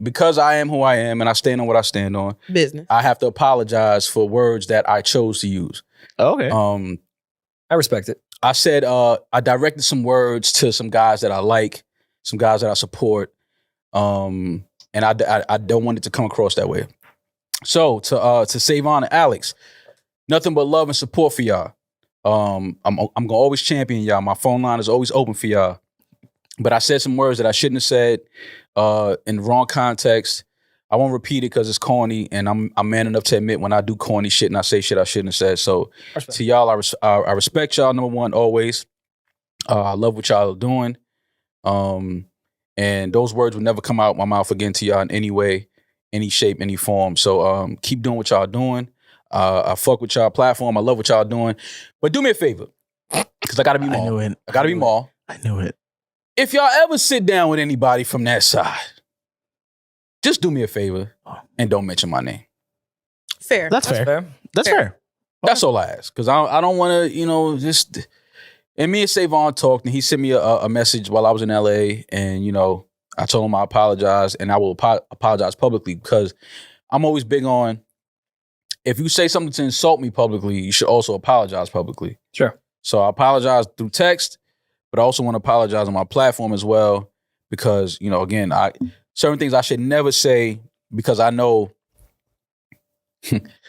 because I am who I am and I stand on what I stand on, Business. I have to apologize for words that I chose to use. Okay. I respect it. I said I directed some words to some guys that I like, some guys that I support, and I don't want it to come across that way. So to Savon and Alex, nothing but love and support for y'all. I'm gonna always champion y'all. My phone line is always open for y'all. But I said some words that I shouldn't have said in the wrong context. I won't repeat it because it's corny, and I'm man enough to admit when I do corny shit and I say shit I shouldn't have said. So to y'all, I respect y'all, number one, always. I love what y'all are doing. And those words will never come out my mouth again to y'all in any way, any shape, any form. So keep doing what y'all doing. I fuck with y'all platform. I love what y'all doing. But do me a favor, because I gotta be Maul. I gotta be Maul. I knew it. If y'all ever sit down with anybody from that side, just do me a favor and don't mention my name. Fair. That's fair. That's fair. That's all I ask. Because I don't want to, just... And me and Savon talked, and he sent me a message while I was in LA, and, I told him I apologize, and I will apologize publicly, because I'm always big on, if you say something to insult me publicly, you should also apologize publicly. Sure. So I apologize through text, but I also want to apologize on my platform as well, because, again, certain things I should never say, because I know,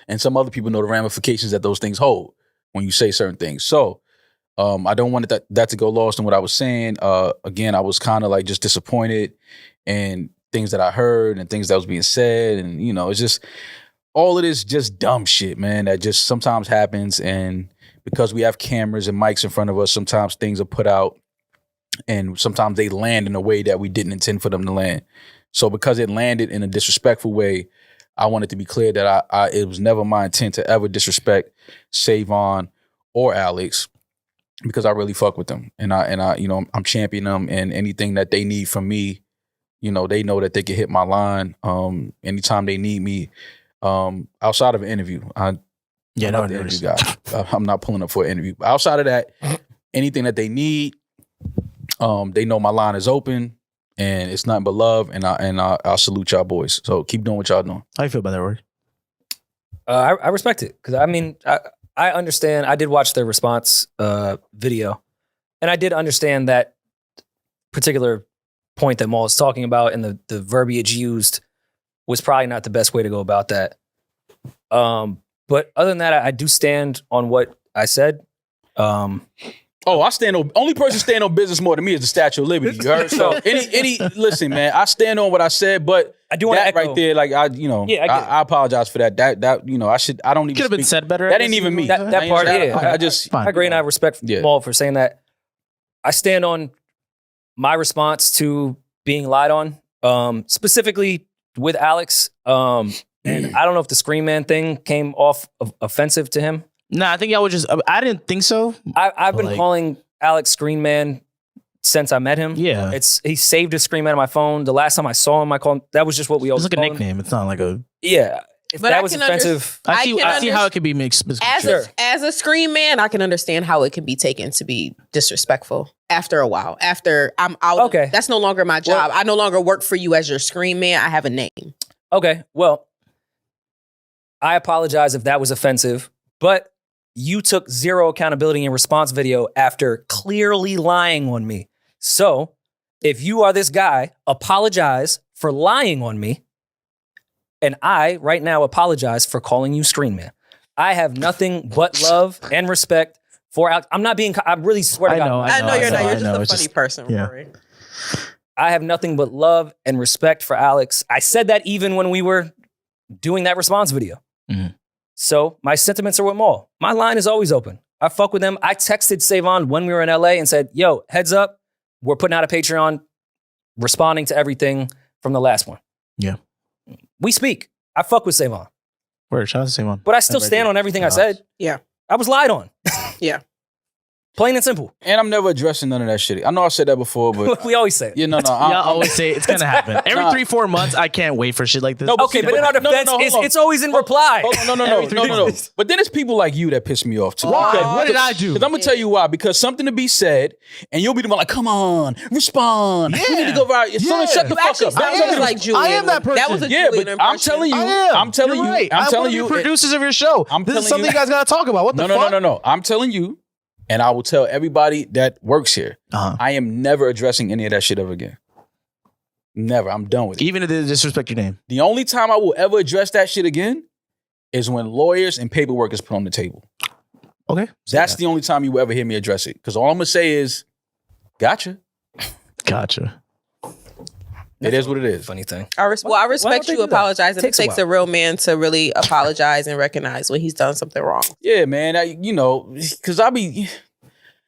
and some other people know the ramifications that those things hold when you say certain things. So I don't want that to go lost in what I was saying. Again, I was kind of like just disappointed in things that I heard and things that was being said. And, it's just, all of this just dumb shit, man, that just sometimes happens. And because we have cameras and mics in front of us, sometimes things are put out and sometimes they land in a way that we didn't intend for them to land. So because it landed in a disrespectful way, I wanted to be clear that it was never my intent to ever disrespect Savon or Alex, because I really fuck with them. And I'm championing them, and anything that they need from me, they know that they can hit my line anytime they need me. Outside of an interview, I'm not the interview guy. I'm not pulling up for an interview. But outside of that, anything that they need, they know my line is open, and it's nothing but love. And I'll salute y'all boys. So keep doing what y'all doing. How you feel about that word? I respect it, because I understand. I did watch their response video, and I did understand that particular point that Maul is talking about, and the verbiage used was probably not the best way to go about that. But other than that, I do stand on what I said. I stand on, only person stand on business more than me is the Statue of Liberty. You heard? So listen, man, I stand on what I said, but I do want to right there, like I apologize for that. I don't even could have been said better. That ain't even me. That part, I just I agree, and I respect Maul for saying that. I stand on my response to being lied on, specifically with Alex. And I don't know if the Scream Man thing came off offensive to him. Nah, I think y'all would just. I didn't think so. I've been calling Alex Screen Man since I met him. Yeah, he saved his Screen Man on my phone. The last time I saw him, I called him. That was just what we always. It's like a nickname. It's not like a. Yeah, if that was offensive, I see how it could be mixed. As a Scream Man, I can understand how it can be taken to be disrespectful after a while. After I'm out, okay, that's no longer my job. I no longer work for you as your Scream Man. I have a name. Okay, well, I apologize if that was offensive, but you took zero accountability in response video after clearly lying on me. So if you are this guy, apologize for lying on me. And I, right now, apologize for calling you Screen Man. I have nothing but love and respect for Alex. I'm not being, I really swear to God. I know you're not. You're just a funny person, yeah. Rory. I have nothing but love and respect for Alex. I said that even when we were doing that response video. Mm-hmm. So my sentiments are with Maul. My line is always open. I fuck with them. I texted Savon when we were in LA and said, yo, heads up, we're putting out a Patreon responding to everything from the last one. Yeah. We speak. I fuck with Savon. Word, shout out to Savon. But I still stand on everything I said. Yeah. I was lied on. Yeah. Plain and simple. And I'm never addressing none of that shit. I know I said that before, but We always say it. you know, no, Y'all always say it's gonna happen. Every 3-4 months, I can't wait for shit like this. No, but Okay, see, but in our no, defense, hold on. it's always in reply. Hold on, no. But then it's people like you that piss me off too. Why? What did I do? Because I'm gonna tell you why. Because something to be said, and you'll be the one like, come on, respond. We need to go viral. Yeah. Shut the You fuck actually up. Don't tell me sounded to like Julian. I am that person. That was a Yeah, Julian but impression. I'm telling you, I am. I'm telling You're you, right. I'm telling one of you, the producers of your show. I'm This is telling something you- you guys gotta talk about. What the fuck? No. I'm telling you, and I will tell everybody that works here, Uh-huh. I am never addressing any of that shit ever again. Never. I'm done with it. Even if they disrespect your name. The only time I will ever address that shit again is when lawyers and paperwork is put on the table. Okay. That's the only time you will ever hear me address it. Because all I'm gonna say is, gotcha. Gotcha. It is what it is. Funny thing. I respect they you do that? apologizing. It Takes a takes a real man to really apologize and recognize when he's done something wrong. Yeah, man. Because I be.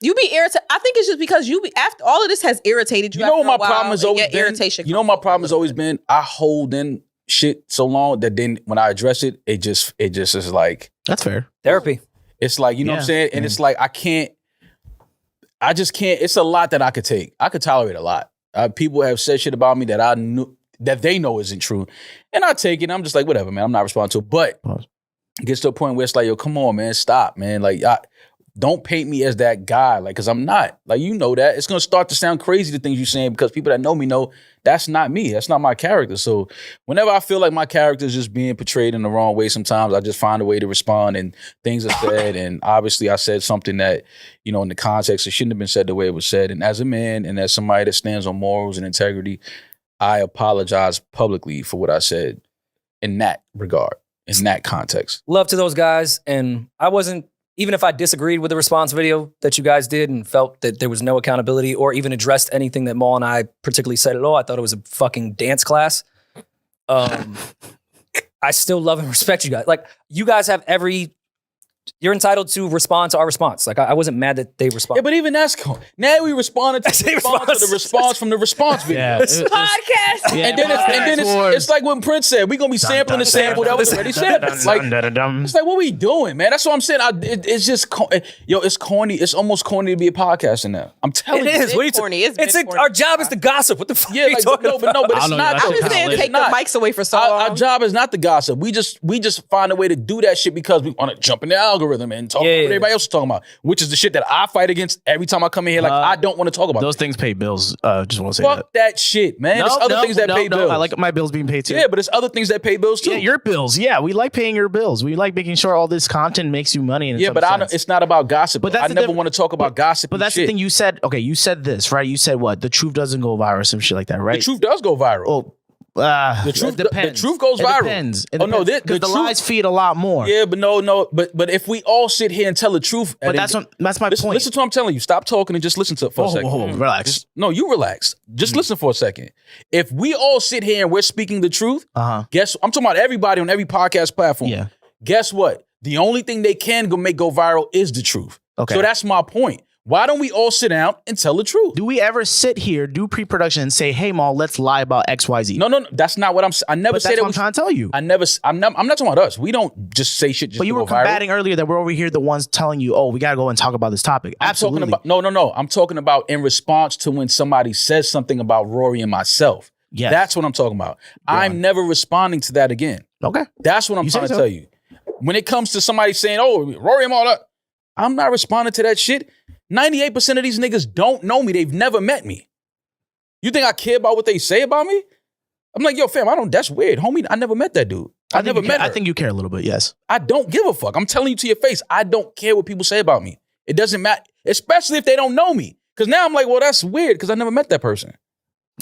You be irritated. I think it's just because you be after all of this has irritated you. You know what after a my while, problem has and always your been? irritation. You know what my problem has always been? I hold in shit so long that then when I address it, it just is like, That's fair. Therapy. it's like, you know what I'm Yeah. saying? And it's like, I just can't. It's a lot that I could take. I could tolerate a lot. People have said shit about me that I knew, that they know isn't true. And I take it. I'm just like, whatever, man. I'm not responding to it. But Pause. it gets to a point where it's like, yo, come on, man. Stop, man. Like, don't paint me as that guy. Like, because I'm not. Like, you know that. It's going to start to sound crazy, the things you're saying, because people that know me know that's not me. That's not my character. So whenever I feel like my character is just being portrayed in the wrong way, sometimes I just find a way to respond and things are said. And obviously I said something that, you know, in the context, it shouldn't have been said the way it was said. And as a man and as somebody that stands on morals and integrity, I apologize publicly for what I said in that regard, in that context. Love to those guys. And I wasn't, even if I disagreed with the response video that you guys did and felt that there was no accountability or even addressed anything that Maul and I particularly said at all, I thought it was a fucking dance class. I still love and respect you guys. Like, you guys have you're entitled to respond to our response. Like, I wasn't mad that they Yeah, responded. but even that's now we responded to the response from the response video. Yeah. podcast. And then it's like what Prince said. We're gonna be sampling the sample that was already sampled. Like, it's like, what we doing, man? That's what I'm saying. It's just it's corny. It's almost corny to be a podcaster now. I'm telling It you. is. What are you corny. It's been corny. Our job is to gossip. What the fuck Yeah, are you like, talking no, about? but it's I don't know, not. that's though. I'm just kinda saying, late. take the Not. mics away for so long. Our job is not to gossip. We just find a way to do that shit because we want to jump in the algorithm and talk about what everybody else is talking about, which is the shit that I fight against every time I come in here. Like, I don't want to talk about Those things pay bills. Just want to say Fuck that shit, man. There's other things that pay bills. I like my bills being paid too. Yeah, but there's other things that pay bills too. Yeah, your bills. Yeah, we like paying your bills. We like making sure all this content makes you money. And Yeah, but it's not about gossip. But But that's I the never diff- want to talk about gossip. But that's the thing you said. Okay, you said this, right? You said what? The truth doesn't go viral or some shit like that, right? The truth does go viral. Oh, The truth- it depends. the truth goes It viral. depends. It Oh, no, depends, the 'cause the truth- lies feed a lot more. Yeah, but but if we all sit here and tell the truth, But that's my point. Listen to what I'm telling you. Stop talking and just listen to it for a second. Whoa, relax. No, you relax. Just listen for a second. If we all sit here and we're speaking the truth, Uh-huh. I'm talking about everybody on every podcast platform. Yeah. Guess what? The only thing they can make go viral is the truth. Okay. So that's my point. Why don't we all sit down and tell the truth? Do we ever sit here, do pre-production, and say, "Hey, Maul, let's lie about X, Y, Z"? No, that's not what I'm saying. I never but said that's it what I'm was. trying to tell you. I'm not talking about us. We don't just say shit just But you to were go viral. combating earlier that we're over here the ones telling you, "Oh, we gotta go and talk about this topic." I'm Absolutely. talking about no. I'm talking about in response to when somebody says something about Rory and myself. Yes. That's what I'm talking about. I'm never responding to that again. Okay. That's what I'm You say trying to so. tell you. When it comes to somebody saying, "Oh, Rory and all that," I'm not responding to that shit. 98% of these niggas don't know me. They've never met me. You think I care about what they say about me? I'm like, yo, fam, that's weird. Homie, I never met that dude. I never met her. I think you care a little bit, yes. I don't give a fuck. I'm telling you to your face. I don't care what people say about me. It doesn't matter, especially if they don't know me. Because now I'm like, well, that's weird because I never met that person.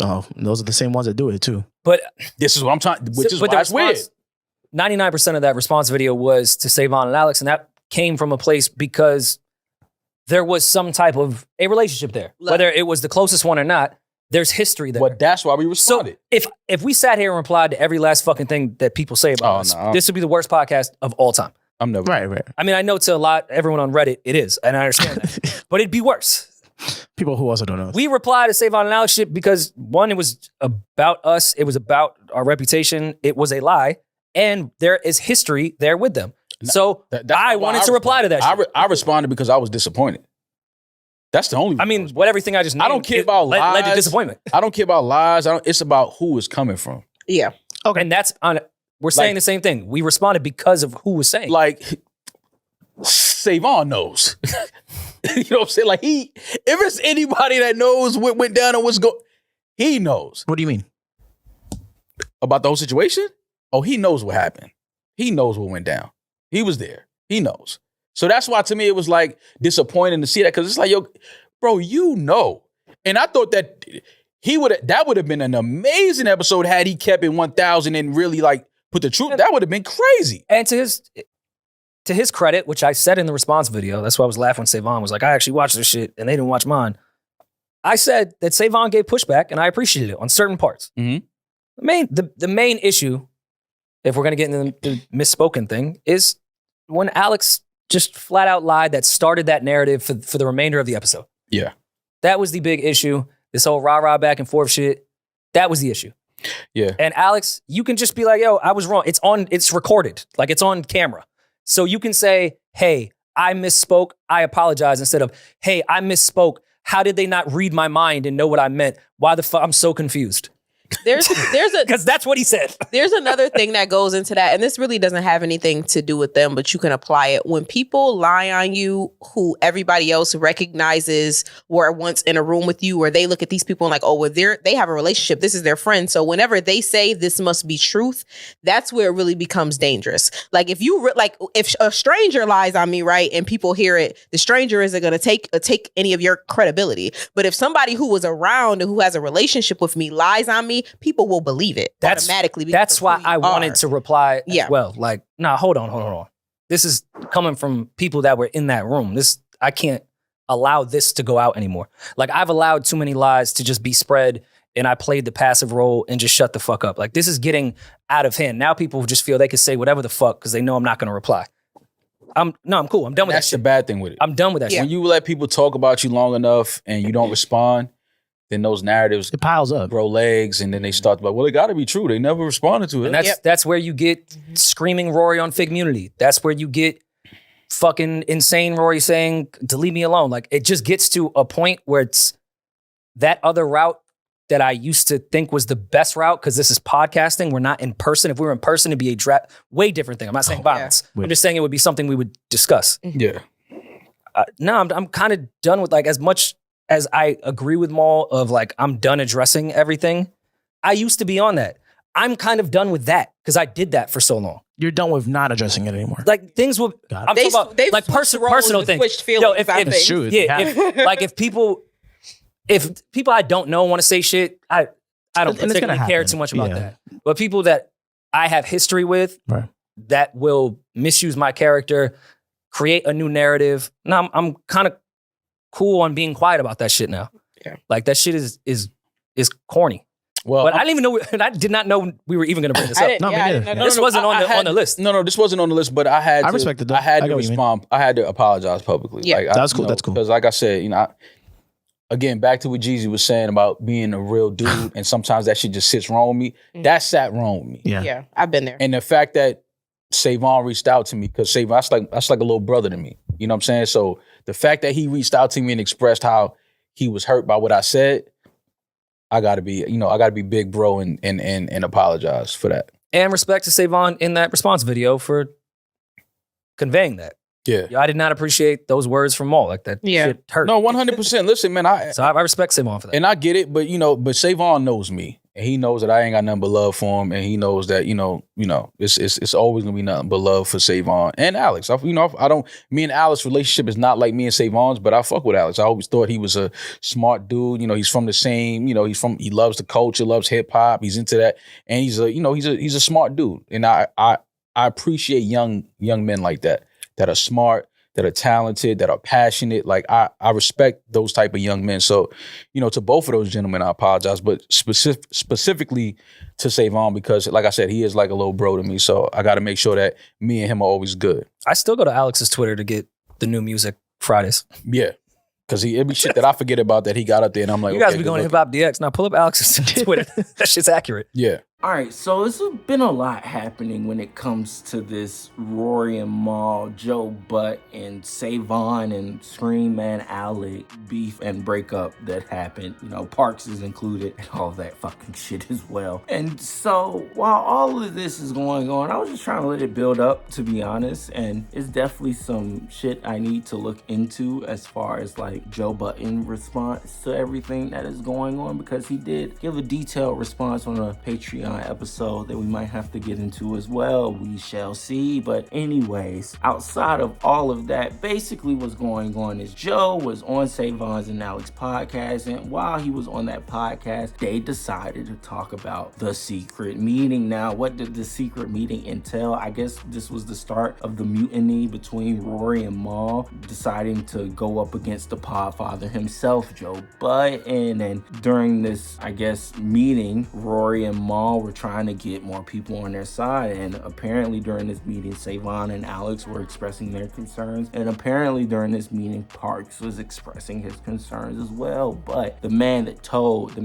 Oh, those are the same ones that do it too. But This is what I'm trying, which is but why the it's weird. 99% of that response video was to Savon and Alex, and that came from a place because there was some type of a relationship there. Love. Whether it was the closest one or not, there's history there. But that's why we So responded. if we sat here and replied to every last fucking thing that people say about us, no. this would be the worst podcast of all time. I'm never. Right. I mean, I know to everyone on Reddit, it is, and I understand that. But it'd be worse. People who also don't know. We replied to Savon and Alex shit because, one, it was about us. It was about our reputation. It was a lie. And there is history there with them. So That's I why wanted to reply to that shit. I responded because I was disappointed. That's the only. I mean, what everything I just named, I don't care about lies. led to disappointment. I don't care about lies. It's about who is coming from. Yeah. Okay, and that's on. We're saying the same thing. We responded because of who was saying. Like, Savon knows. You know what I'm saying? Like if it's anybody that knows what went down and what's going, he knows. What do you mean? About the whole situation? Oh, he knows what happened. He knows what went down. He was there. He knows. So that's why to me it was like disappointing to see that, because it's like, yo, bro, you know. And I thought that that would have been an amazing episode had he kept it 1,000 and really like put the truth. That would have been crazy. And to his credit, which I said in the response video, that's why I was laughing when Savon was like, I actually watched this shit and they didn't watch mine. I said that Savon gave pushback and I appreciated it on certain parts. Mm-hmm. The main issue, if we're going to get into the misspoken thing, is when Alex just flat out lied that started that narrative for the remainder of the episode. Yeah. That was the big issue. This whole rah-rah back and forth shit, that was the issue. Yeah. And Alex, you can just be like, yo, I was wrong. It's recorded. Like, it's on camera. So you can say, hey, I misspoke. I apologize, instead of, hey, I misspoke. How did they not read my mind and know what I meant? Why the fuck? I'm so confused. There's a Because that's what he said. There's another thing that goes into that, and this really doesn't have anything to do with them, but you can apply it. When people lie on you, who everybody else recognizes were once in a room with you, or they look at these people and like, oh, well, they have a relationship. This is their friend. So whenever they say this must be truth, that's where it really becomes dangerous. Like if if a stranger lies on me, right, and people hear it, the stranger isn't going to take any of your credibility. But if somebody who was around and who has a relationship with me lies on me, people will believe it automatically. That's why I wanted to reply as well. Like, nah, hold on. This is coming from people that were in that room. I can't allow this to go out anymore. Like, I've allowed too many lies to just be spread, and I played the passive role and just shut the fuck up. Like, this is getting out of hand. Now people just feel they can say whatever the fuck because they know I'm not going to reply. I'm cool. I'm done with that shit. That's the bad thing with it. I'm done with that shit. When you let people talk about you long enough and you don't respond, then those narratives, it piles up, grow legs, and then they start to be like, well, it got to be true. They never responded to it. And that's where you get screaming Rory on Fig Munity. That's where you get fucking insane Rory saying, to leave me alone. Like, it just gets to a point where it's that other route that I used to think was the best route, because this is podcasting. We're not in person. If we were in person, it'd be a way different thing. I'm not saying violence. Yeah. I'm just saying it would be something we would discuss. Yeah. No, I'm kind of done with, like, as much as I agree with Maul of like, I'm done addressing everything. I used to be on that. I'm kind of done with that because I did that for so long. You're done with not addressing it anymore. Like, things will, I'm talking about like personal things. It's true. If people I don't know want to say shit, I don't particularly care too much about that. But people that I have history with that will misuse my character, create a new narrative. Now I'm kind of cool on being quiet about that shit now. Yeah. Like, that shit is corny. Well, but I didn't even know, and I did not know we were even going to bring this up. This wasn't on the list. No, this wasn't on the list, but I had to respected that. I had to respond. I had to apologize publicly. Yeah. Like, that's cool. That's cool. Because like I said, again, back to what Jeezy was saying about being a real dude, and sometimes that shit just sits wrong with me. That sat wrong with me. Yeah, I've been there. And the fact that Savon reached out to me, because Savon, that's like a little brother to me. You know what I'm saying? So the fact that he reached out to me and expressed how he was hurt by what I said, I gotta be big bro and apologize for that. And respect to Savon in that response video for conveying that. Yeah. I did not appreciate those words from Maul. Like, that shit hurt. No, 100%. Listen, man, I respect Savon for that. And I get it, but but Savon knows me. And he knows that I ain't got nothing but love for him, and he knows that it's always gonna be nothing but love for Savon and Alex. Me and Alex's relationship is not like me and Savon's, but I fuck with Alex. I always thought he was a smart dude. He's from the same. He loves the culture, loves hip hop. He's into that, and he's a smart dude. And I appreciate young men like that are smart, that are talented, that are passionate. Like, I respect those type of young men. So, to both of those gentlemen, I apologize, but specifically to Savon, because like I said, he is like a little bro to me. So I got to make sure that me and him are always good. I still go to Alex's Twitter to get the new music Fridays. Yeah. Because it'd be shit that I forget about that he got up there, and I'm like, you guys be going to Hip Hop DX. Now pull up Alex's Twitter. That shit's accurate. Yeah. All right, so it's been a lot happening when it comes to this Rory and Mal, Joe Butt and Savon and Scream Man Alec beef and breakup that happened. You know, Parks is included and all that fucking shit as well. And so while all of this is going on, I was just trying to let it build up, to be honest. And it's definitely some shit I need to look into as far as like Joe Budden response to everything that is going on, because he did give a detailed response on a Patreon episode that we might have to get into as well. We shall see. But anyways, outside of all of that, basically what's going on is Joe was on Savon's and Alec's podcast, and while he was on that podcast, they decided to talk about the secret meeting. Now, what did the secret meeting entail? I guess this was the start of the mutiny between Rory and Mal, deciding to go up against the podfather himself, Joe Budden. And during this, I guess, meeting, Rory and Mal were trying to get more people on their side, and apparently during this meeting, Savon and Alex were expressing their concerns, and apparently during this meeting, Parks was expressing his concerns as well. But the man that told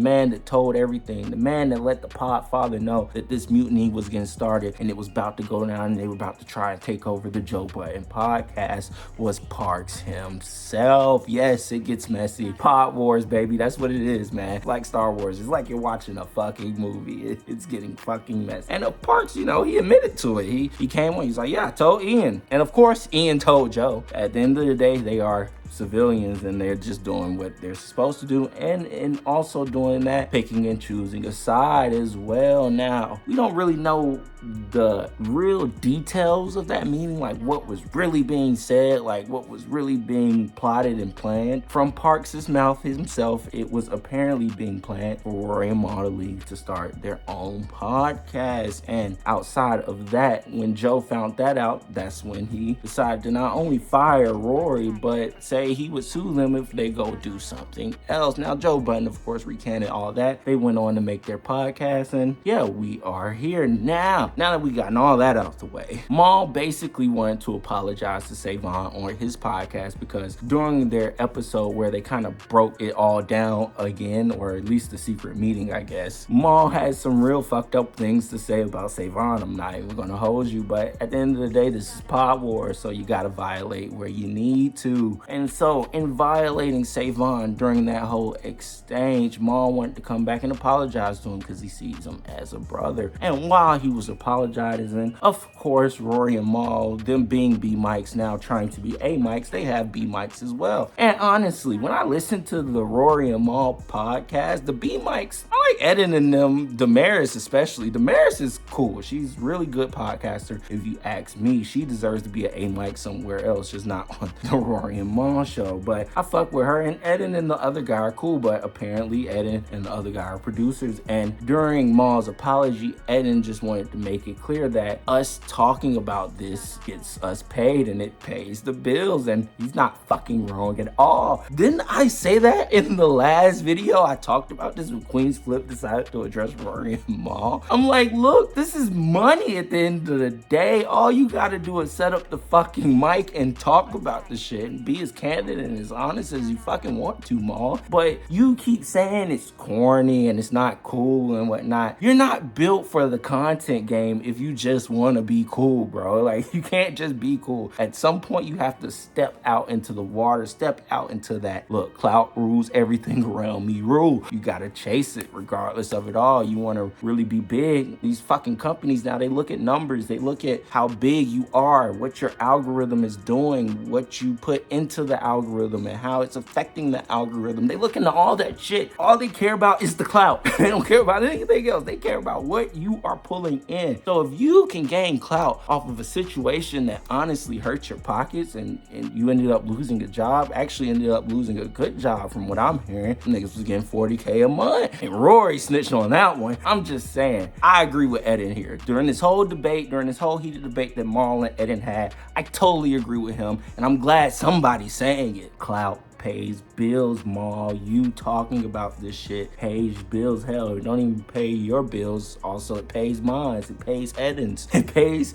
everything, the man that let the podfather know that this mutiny was getting started and it was about to go down and they were about to try and take over the Joe Budden podcast, was Parks himself. Yes, it gets messy. Pod Wars, baby, that's what it is, man. Like Star Wars, it's like you're watching a fucking movie. It's getting fucking messy. And Parks, you know, he admitted to it. He came on, he's like, yeah, I told Ian. And of course, Ian told Joe. At the end of the day, they are civilians and they're just doing what they're supposed to do, and also doing that, picking and choosing a side as well. Now, we don't really know the real details of that meeting, like what was really being said, like what was really being plotted and planned. From Parks' mouth himself, it was apparently being planned for Rory and Mal to leave to start their own podcast. And outside of that, when Joe found that out, that's when he decided to not only fire Rory, but say he would sue them if they go do something else. Now, Joe Budden, of course, recanted all that. They went on to make their podcast, and yeah, we are here now. Now that we gotten all that out the way, Mal basically wanted to apologize to Savon on his podcast, because during their episode where they kind of broke it all down again, or at least the secret meeting, I guess, Mal had some real fucked up things to say about Savon. I'm not even gonna hold you, but at the end of the day, this is Pod Wars, so you gotta violate where you need to. And so in violating Savon during that whole exchange, Mal wanted to come back and apologize to him because he sees him as a brother. And while he was apologizing, of course, Rory and Mal, them being B mics now trying to be A mics, they have B mics as well. And honestly, when I listen to the Rory and Mal podcast, the B mics, I like Edin and them, Damaris especially. Damaris is cool. She's really good podcaster. If you ask me, she deserves to be an A mic somewhere else, just not on the Rory and Mal show. But I fuck with her, and Edin and the other guy are cool, but apparently Edin and the other guy are producers. And during Mal's apology, Edin just wanted to make it clear that us talking about this gets us paid and it pays the bills, and he's not fucking wrong at all. Didn't I say that in the last video? I talked about this when Queen's Flip decided to address Rory and Mal. I'm like, look, this is money at the end of the day. All you gotta do is set up the fucking mic and talk about the shit and be as candid and as honest as you fucking want to, Mal. But you keep saying it's corny and it's not cool and whatnot. You're not built for the content game if you just want to be cool, bro. Like, you can't just be cool. At some point, you have to step out into the water, step out into that, look, clout rules, everything around me rule. You gotta chase it regardless of it all. You want to really be big. These fucking companies now, they look at numbers. They look at how big you are, what your algorithm is doing, what you put into the algorithm and how it's affecting the algorithm. They look into all that shit. All they care about is the clout. They don't care about anything else. They care about what you are pulling in. So if you can gain clout off of a situation that honestly hurts your pockets and you ended up losing a job, actually ended up losing a good job from what I'm hearing, niggas was getting $40K a month. And Rory snitched on that one. I'm just saying, I agree with Edin here. During this whole debate, during this whole heated debate that Mal and Edin had, I totally agree with him. And I'm glad somebody's saying it. Clout. pays bills, Maul. You talking about this shit pays bills. Hell, it don't even pay your bills. Also, it pays mine. It pays Edin's. It pays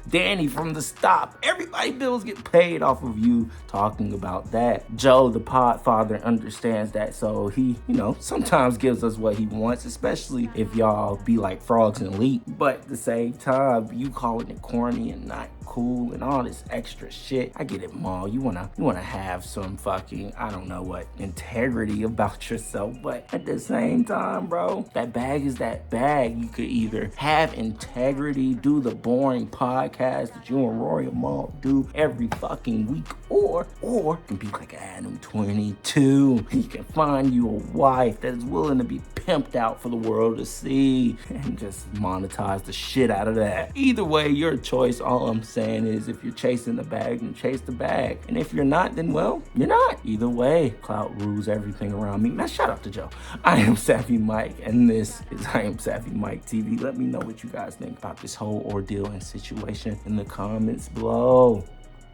Danny from the stop. Everybody's bills get paid off of you talking about that. Joe, the podfather, understands that, so he, sometimes gives us what he wants, especially if y'all be like frogs and leap. But at the same time, you calling it corny and not cool and all this extra shit. I get it, Maul. You wanna have some fucking, I don't know what, integrity about yourself. But at the same time, bro, that bag is that bag. You could either have integrity, do the boring podcast that you and Rory and Maul do every fucking week, or you can be like Adam 22. You can find you a wife that is willing to be pimped out for the world to see and just monetize the shit out of that. Either way, your choice. All I'm saying is, if you're chasing the bag, then chase the bag. And if you're not, then well, you're not. Either way, clout rules everything around me. Now, shout out to Joe. I am Savvy Mike, and this is I Am Savvy Mike TV. Let me know what you guys think about this whole ordeal and situation in the comments below.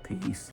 Peace.